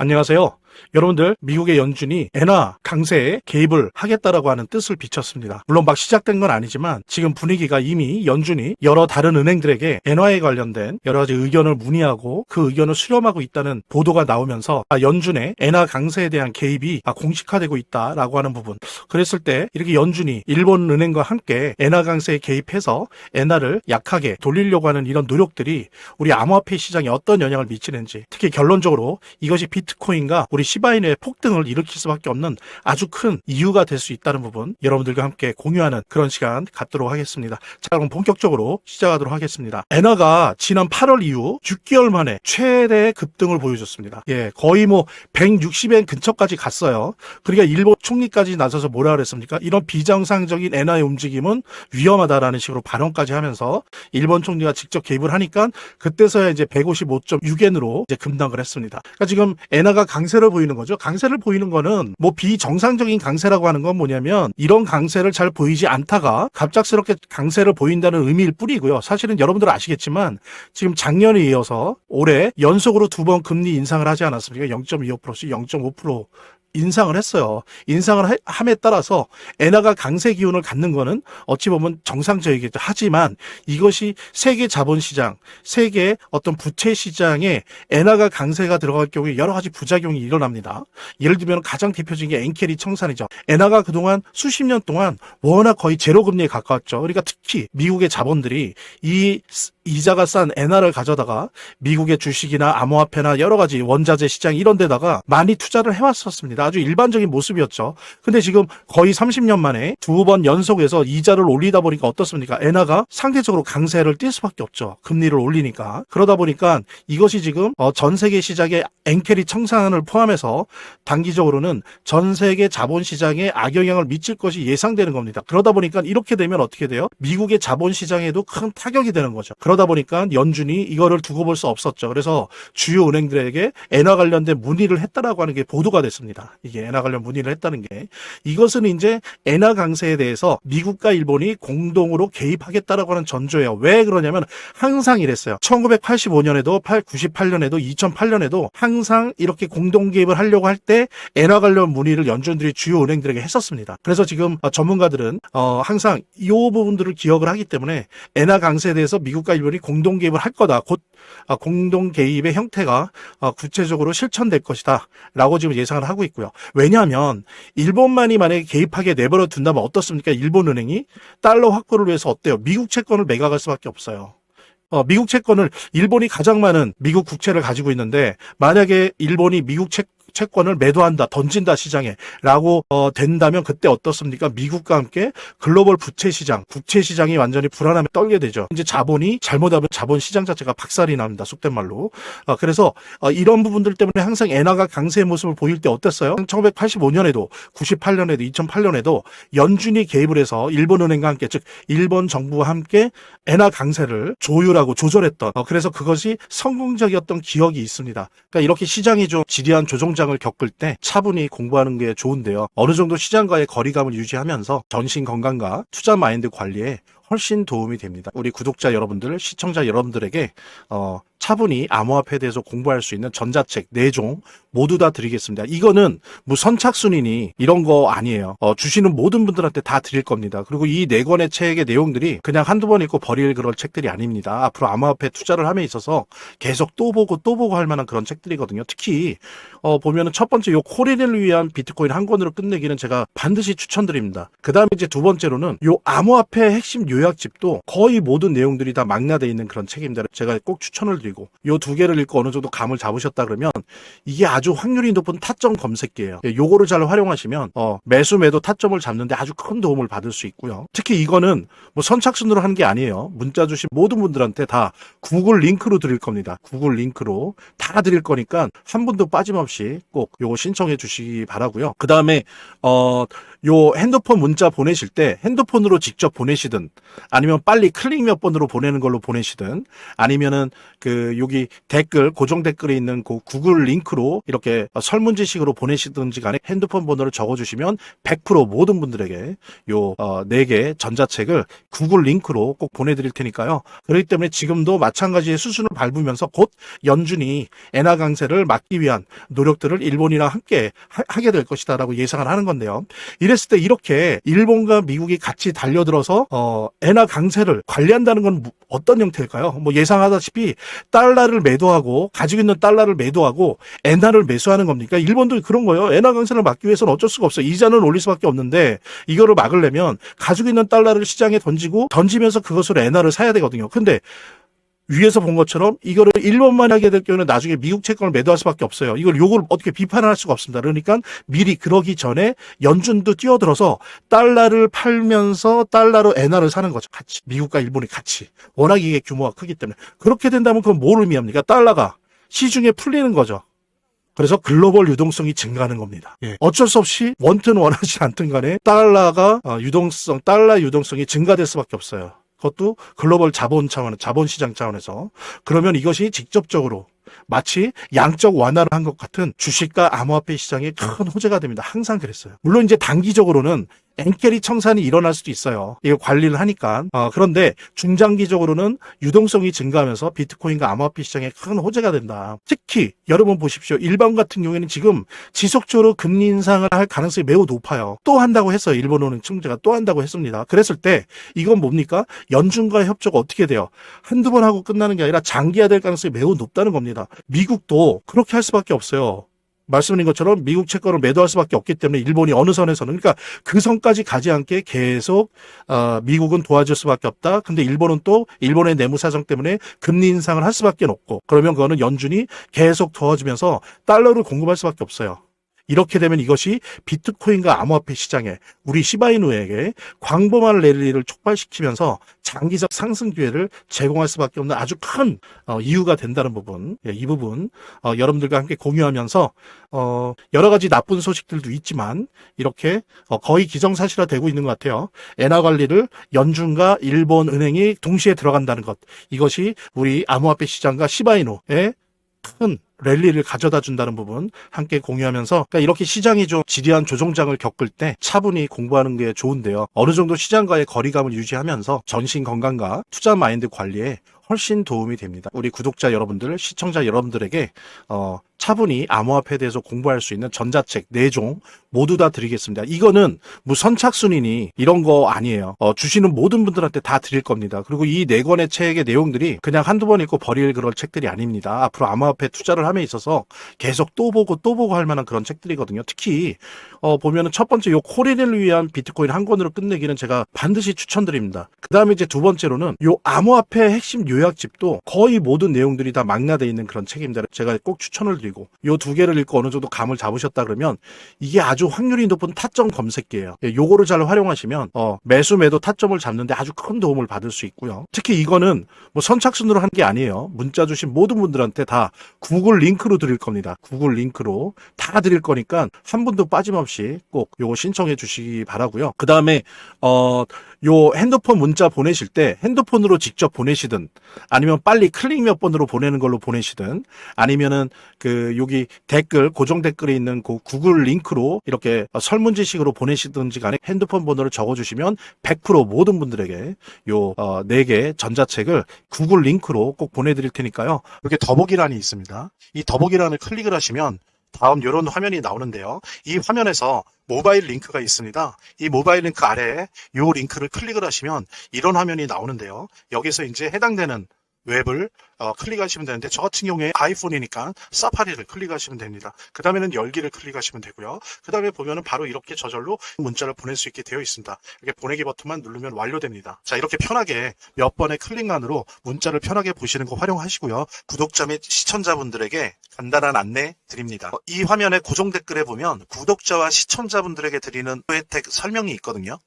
안녕하세요. 여러분들, 미국의 연준이 엔화 강세에 개입을 하겠다라고 하는 뜻을 비쳤습니다. 물론 막 시작된 건 아니지만 지금 분위기가 이미 연준이 여러 다른 은행들에게 엔화에 관련된 여러 가지 의견을 문의하고 그 의견을 수렴하고 있다는 보도가 나오면서 연준의 엔화 강세에 대한 개입이 공식화되고 있다라고 하는 부분. 그랬을 때 이렇게 연준이 일본 은행과 함께 엔화 강세에 개입해서 엔화를 약하게 돌리려고 하는 이런 노력들이 우리 암호화폐 시장에 어떤 영향을 미치는지, 특히 결론적으로 이것이 비트코인과 우리 시바이누의 폭등을 일으킬 수밖에 없는 아주 큰 이유가 될 수 있다는 부분, 여러분들과 함께 공유하는 그런 시간 갖도록 하겠습니다. 자, 그럼 본격적으로 시작하도록 하겠습니다. 엔화가 지난 8월 이후 6개월 만에 최대 급등을 보여줬습니다. 거의 160엔 근처까지 갔어요. 그러니까 일본 총리까지 나서서 뭐라 그랬습니까? 이런 비정상적인 엔화의 움직임은 위험하다라는 식으로 발언까지 하면서 일본 총리가 직접 개입을 하니까 그때서야 이제 155.6엔으로 이제 급락을 했습니다. 그러니까 지금 엔화가 강세를 보이는 거죠. 강세를 보이는 거는 비정상적인 강세라고 하는 건 뭐냐면 이런 강세를 잘 보이지 않다가 갑작스럽게 강세를 보인다는 의미일 뿐이고요. 사실은 여러분들 아시겠지만 지금 작년에 이어서 올해 연속으로 2번 금리 인상을 하지 않았습니까? 0.25%씩 0.5% 인상을 했어요. 인상을 함에 따라서 엔화가 강세 기운을 갖는 거는 어찌 보면 정상적이겠죠. 하지만 이것이 세계 자본시장, 세계 어떤 부채 시장에 엔화가 강세가 들어갈 경우에 여러 가지 부작용이 일어납니다. 예를 들면 가장 대표적인 게 엔캐리 청산이죠. 엔화가 그동안 수십 년 동안 워낙 거의 제로 금리에 가까웠죠. 그러니까 특히 미국의 자본들이 이 이자가 싼 엔화를 가져다가 미국의 주식이나 암호화폐나 여러 가지 원자재 시장 이런 데다가 많이 투자를 해왔었습니다. 아주 일반적인 모습이었죠. 근데 지금 거의 30년 만에 2번 연속해서 이자를 올리다 보니까 어떻습니까? 엔화가 상대적으로 강세를 띌 수밖에 없죠. 금리를 올리니까. 그러다 보니까 이것이 지금 전 세계 시장의 엔캐리 청산을 포함해서 단기적으로는 전 세계 자본시장에 악영향을 미칠 것이 예상되는 겁니다. 그러다 보니까 이렇게 되면 어떻게 돼요? 미국의 자본시장에도 큰 타격이 되는 거죠. 그러다 보니까 연준이 이거를 두고 볼 수 없었죠. 그래서 주요 은행들에게 엔화 관련된 문의를 했다라고 하는 게 보도가 됐습니다. 이게 엔화 관련 문의를 했다는 게, 이것은 이제 엔화 강세에 대해서 미국과 일본이 공동으로 개입하겠다라고 하는 전조예요. 왜 그러냐면 항상 이랬어요. 1985년에도 98년에도 2008년에도 항상 이렇게 공동 개입을 하려고 할 때 엔화 관련 문의를 연준들이 주요 은행들에게 했었습니다. 그래서 지금 전문가들은 항상 이 부분들을 기억을 하기 때문에 엔화 강세에 대해서 미국과 일본이 공동 개입을 할 거다. 곧 공동 개입의 형태가 구체적으로 실천될 것이다 라고 지금 예상을 하고 있고요. 왜냐하면 일본만이 만약에 개입하게 내버려 둔다면 어떻습니까? 일본 은행이 달러 확보를 위해서 어때요? 미국 채권을 매각할 수밖에 없어요. 미국 채권을, 일본이 가장 많은 미국 국채를 가지고 있는데 만약에 일본이 미국 채권을 매도한다, 던진다 시장에 라고 된다면 그때 어떻습니까? 미국과 함께 글로벌 부채 시장, 국채 시장이 완전히 불안하면 떨게 되죠. 이제 자본이 잘못하면 자본 시장 자체가 박살이 납니다. 속된 말로. 그래서 이런 부분들 때문에 항상 엔화가 강세의 모습을 보일 때 어땠어요? 1985년에도 98년에도 2008년에도 연준이 개입을 해서 일본은행과 함께, 즉 일본 정부와 함께 엔화 강세를 조율하고 조절했던, 그래서 그것이 성공적이었던 기억이 있습니다. 그러니까 이렇게 시장이 좀 지리한 조정장을 겪을 때 차분히 공부하는 게 좋은데요. 어느 정도 시장과의 거리감을 유지하면서 전신 건강과 투자 마인드 관리에 훨씬 도움이 됩니다. 우리 구독자 여러분들, 시청자 여러분들에게 차분히 암호화폐에 대해서 공부할 수 있는 전자책 4종 모두 다 드리겠습니다. 이거는 선착순이니 이런 거 아니에요. 주시는 모든 분들한테 다 드릴 겁니다. 그리고 이 4권의 책의 내용들이 그냥 한두 번 읽고 버릴 그런 책들이 아닙니다. 앞으로 암호화폐 투자를 함에 있어서 계속 또 보고 할 만한 그런 책들이거든요. 특히 보면은 첫 번째 요 코린을 위한 비트코인 한 권으로 끝내기는 제가 반드시 추천드립니다. 그 다음에 이제 두 번째로는 요 암호화폐 핵심 요약집도 거의 모든 내용들이 다 망라되어 있는 그런 책입니다. 제가 꼭 추천을 드리고, 요 2개를 읽고 어느 정도 감을 잡으셨다 그러면 이게 아주 확률이 높은 타점 검색기예요. 요거를 잘 활용하시면 매수 매도 타점을 잡는데 아주 큰 도움을 받을 수 있고요. 특히 이거는 선착순으로 하는 게 아니에요. 문자 주신 모든 분들한테 다 구글 링크로 드릴 겁니다. 구글 링크로 다 드릴 거니까 한 분도 빠짐없이 꼭 요거 신청해 주시기 바라고요. 그 다음에 요 핸드폰 문자 보내실 때 핸드폰으로 직접 보내시든 아니면 빨리 클릭 몇 번으로 보내는 걸로 보내시든 아니면은 여기 댓글 고정 댓글에 있는 그 구글 링크로 이렇게 설문지식으로 보내시든지 간에 핸드폰 번호를 적어주시면 100% 모든 분들에게 요 4개 전자책을 구글 링크로 꼭 보내드릴 테니까요. 그렇기 때문에 지금도 마찬가지의 수순을 밟으면서 곧 연준이 엔화 강세를 막기 위한 노력들을 일본이랑 함께 하게 될 것이다라고 예상을 하는 건데요. 이랬을 때 이렇게 일본과 미국이 같이 달려들어서 엔화 강세를 관리한다는 건 어떤 형태일까요? 뭐 예상하다시피 달러를 매도하고 가지고 있는 달러를 매도하고 엔화를 매수하는 겁니까? 일본도 그런 거예요. 엔화 강세를 막기 위해서는 어쩔 수가 없어요. 이자는 올릴 수밖에 없는데 이거를 막으려면 가지고 있는 달러를 시장에 던지면서 그것으로 엔화를 사야 되거든요. 근데 위에서 본 것처럼 이거를 일본만 하게 될 경우는 나중에 미국 채권을 매도할 수밖에 없어요. 요걸 어떻게 비판할 수가 없습니다. 그러니까 미리 그러기 전에 연준도 뛰어들어서 달러를 팔면서 달러로 엔화를 사는 거죠. 같이. 미국과 일본이 같이. 워낙 이게 규모가 크기 때문에. 그렇게 된다면 그건 뭘 의미합니까? 달러가 시중에 풀리는 거죠. 그래서 글로벌 유동성이 증가하는 겁니다. 예. 어쩔 수 없이 원튼 원하지 않든 간에 달러 유동성이 증가될 수밖에 없어요. 그것도 글로벌 자본시장 차원에서. 그러면 이것이 직접적으로 마치 양적 완화를 한 것 같은 주식과 암호화폐 시장에 큰 호재가 됩니다. 항상 그랬어요. 물론 이제 단기적으로는 엔캐리 청산이 일어날 수도 있어요. 이거 관리를 하니까. 그런데 중장기적으로는 유동성이 증가하면서 비트코인과 암호화폐 시장에 큰 호재가 된다. 특히 여러분 보십시오. 일본 같은 경우에는 지금 지속적으로 금리 인상을 할 가능성이 매우 높아요. 또 한다고 했어요. 일본은행 총재가 또 한다고 했습니다. 그랬을 때 이건 뭡니까? 연준과의 협조가 어떻게 돼요? 한두 번 하고 끝나는 게 아니라 장기화될 가능성이 매우 높다는 겁니다. 미국도 그렇게 할 수밖에 없어요. 말씀드린 것처럼 미국 채권을 매도할 수밖에 없기 때문에 일본이 어느 선에서는 그러니까 그 선까지 가지 않게 계속 미국은 도와줄 수밖에 없다. 근데 일본은 또 일본의 내무 사정 때문에 금리 인상을 할 수밖에 없고 그러면 그거는 연준이 계속 도와주면서 달러를 공급할 수밖에 없어요. 이렇게 되면 이것이 비트코인과 암호화폐 시장에 우리 시바이누에게 광범한 랠리를 촉발시키면서 장기적 상승 기회를 제공할 수밖에 없는 아주 큰 이유가 된다는 부분, 이 부분 여러분들과 함께 공유하면서 여러 가지 나쁜 소식들도 있지만 이렇게 거의 기정사실화되고 있는 것 같아요. 엔화 관리를 연준과 일본 은행이 동시에 들어간다는 것, 이것이 우리 암호화폐 시장과 시바이누의 큰 랠리를 가져다 준다는 부분 함께 공유하면서 그러니까 이렇게 시장이 좀 지리한 조정장을 겪을 때 차분히 공부하는 게 좋은데요. 어느 정도 시장과의 거리감을 유지하면서 전신 건강과 투자 마인드 관리에 훨씬 도움이 됩니다. 우리 구독자 여러분들, 시청자 여러분들에게 차분히 암호화폐에 대해서 공부할 수 있는 전자책 4종 모두 다 드리겠습니다. 이거는 뭐 선착순이니 이런 거 아니에요. 주시는 모든 분들한테 다 드릴 겁니다. 그리고 이 4권의 책의 내용들이 그냥 한두 번 읽고 버릴 그런 책들이 아닙니다. 앞으로 암호화폐 투자를 함에 있어서 계속 또 보고 할 만한 그런 책들이거든요. 특히 보면은 첫 번째 요 코리를 위한 비트코인 한 권으로 끝내기는 제가 반드시 추천드립니다. 그 다음에 이제 두 번째로는 요 암호화폐 핵심 요약집도 거의 모든 내용들이 다 망라되어 있는 그런 책입니다. 제가 꼭 추천을 드리고 요 2개를 읽고 어느 정도 감을 잡으셨다 그러면 이게 아주 확률이 높은 타점 검색기예요. 요거를 잘 활용하시면 매수 매도 타점을 잡는데 아주 큰 도움을 받을 수 있고요. 특히 이거는 뭐 선착순으로 한 게 아니에요. 문자 주신 모든 분들한테 다 구글 링크로 드릴 겁니다. 구글 링크로 다 드릴 거니까 한 분도 빠짐없이 꼭 요거 신청해 주시기 바라고요. 그 다음에 요 핸드폰 문자 보내실 때 핸드폰으로 직접 보내시든 아니면 빨리 클릭 몇 번으로 보내는 걸로 보내시든 아니면은 여기 댓글 고정 댓글에 있는 그 구글 링크로 이렇게 설문지식으로 보내시든지 간에 핸드폰 번호를 적어주시면 100% 모든 분들에게 요 4개 전자책을 구글 링크로 꼭 보내드릴 테니까요. 이렇게 더보기란이 있습니다. 이 더보기란을 클릭을 하시면 다음 이런 화면이 나오는데요. 이 화면에서 모바일 링크가 있습니다. 이 모바일 링크 아래에 이 링크를 클릭을 하시면 이런 화면이 나오는데요. 여기서 이제 해당되는 웹을 클릭하시면 되는데 저 같은 경우에 아이폰이니까 사파리를 클릭하시면 됩니다. 그 다음에는 열기를 클릭하시면 되고요. 그 다음에 보면은 바로 이렇게 저절로 문자를 보낼 수 있게 되어 있습니다. 이렇게 보내기 버튼만 누르면 완료됩니다. 자, 이렇게 편하게 몇 번의 클릭만으로 문자를 편하게 보시는 거 활용하시고요. 구독자 및 시청자분들에게 간단한 안내 드립니다. 이 화면의 고정 댓글에 보면 구독자와 시청자분들에게 드리는 혜택 설명이 있거든요.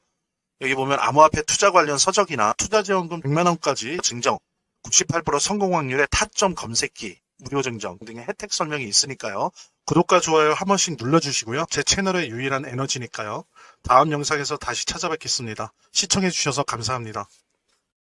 여기 보면 암호화폐 투자 관련 서적이나 투자지원금 100만 원까지 증정, 98% 성공 확률의 타점 검색기, 무료 증정 등의 혜택 설명이 있으니까요. 구독과 좋아요 한 번씩 눌러주시고요. 제 채널의 유일한 에너지니까요. 다음 영상에서 다시 찾아뵙겠습니다. 시청해주셔서 감사합니다.